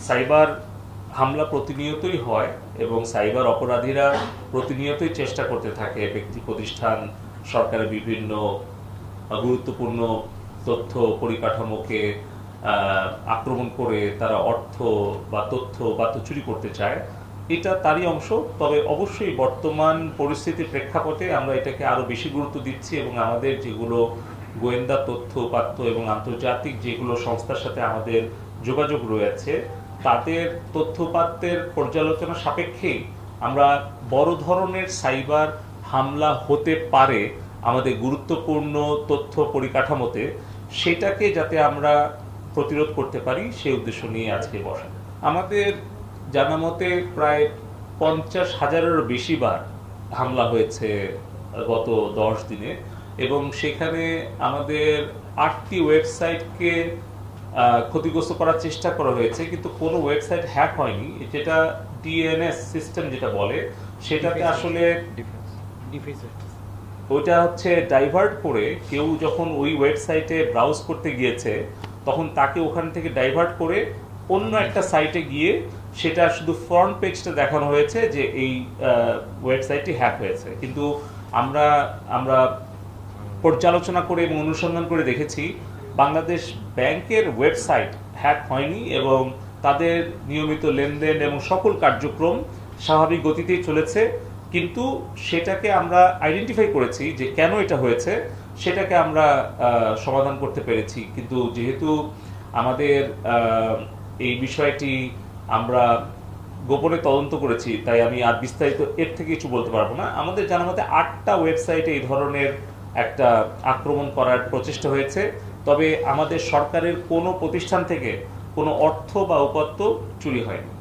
Cyber হামলা প্রতিনিয়তই হয় এবং সাইবার অপরাধীরা প্রতিনিয়তই চেষ্টা করতে থাকে ব্যক্তি প্রতিষ্ঠান সরকারের বিভিন্ন গুরুত্বপূর্ণ তথ্য পরিকাঠামোকে আক্রমণ করে তারা অর্থ বা তথ্য চুরি করতে চায়। এটা তারই অংশ। তবে অবশ্যই বর্তমান পরিস্থিতির প্রেক্ষাপটে আমরা এটাকে আরো বেশি গুরুত্ব দিচ্ছি এবং আমাদের যেগুলো গোয়েন্দা তথ্য উপাত্ত এবং আন্তর্জাতিক যেগুলো সংস্থার সাথে আমাদের যোগাযোগ রয়েছে তাদের তথ্য উপাত্তের পর্যালোচনা সাপেক্ষেই আমরা বড় ধরনের সাইবার হামলা হতে পারে আমাদের গুরুত্বপূর্ণ তথ্য পরিকাঠামোতে, সেটাকে যাতে আমরা প্রতিরোধ করতে পারি সেই উদ্দেশ্য নিয়ে আজকে বসা। আমাদের জানা মতে প্রায় 50,000-এরও বেশি বার হামলা হয়েছে গত 10 দিনে এবং সেখানে আমাদের 8টি ওয়েবসাইটকে ক্ষতিগ্রস্ত করার চেষ্টা করা হয়েছে, কিন্তু কোনো ওয়েবসাইট হ্যাক হয়নি। যেটা ডিএনএস সিস্টেম যেটা বলে সেটাতে আসলে ওইটা হচ্ছে ডাইভার্ট করে কেউ যখন ওই ওয়েবসাইটে ব্রাউজ করতে গিয়েছে তখন তাকে ওখান থেকে ডাইভার্ট করে অন্য একটা সাইটে গিয়ে সেটা শুধু ফ্রন্ট পেজটা দেখানো হয়েছে যে এই ওয়েবসাইটটি হ্যাক হয়েছে। কিন্তু আমরা আমরা পর্যালোচনা করে এবং অনুসন্ধান করে দেখেছি বাংলাদেশ ব্যাংকের ওয়েবসাইট হ্যাক হয়নি এবং তাদের নিয়মিত লেনদেন এবং সকল কার্যক্রম স্বাভাবিক গতিতেই চলেছে। কিন্তু সেটাকে আমরা আইডেন্টিফাই করেছি যে কেন এটা হয়েছে, সেটাকে আমরা সমাধান করতে পেরেছি। কিন্তু যেহেতু আমাদের এই বিষয়টি আমরা গোপনে তদন্ত করেছি তাই আমি আর বিস্তারিত এর থেকে কিছু বলতে পারবো না। আমাদের জানা মতে 8টা ওয়েবসাইটে এই ধরনের একটা আক্রমণ করার প্রচেষ্টা হয়েছে, তবে আমাদের সরকারের কোনো প্রতিষ্ঠান থেকে কোনো অর্থ বা উপাত্ত চুরি হয়নি।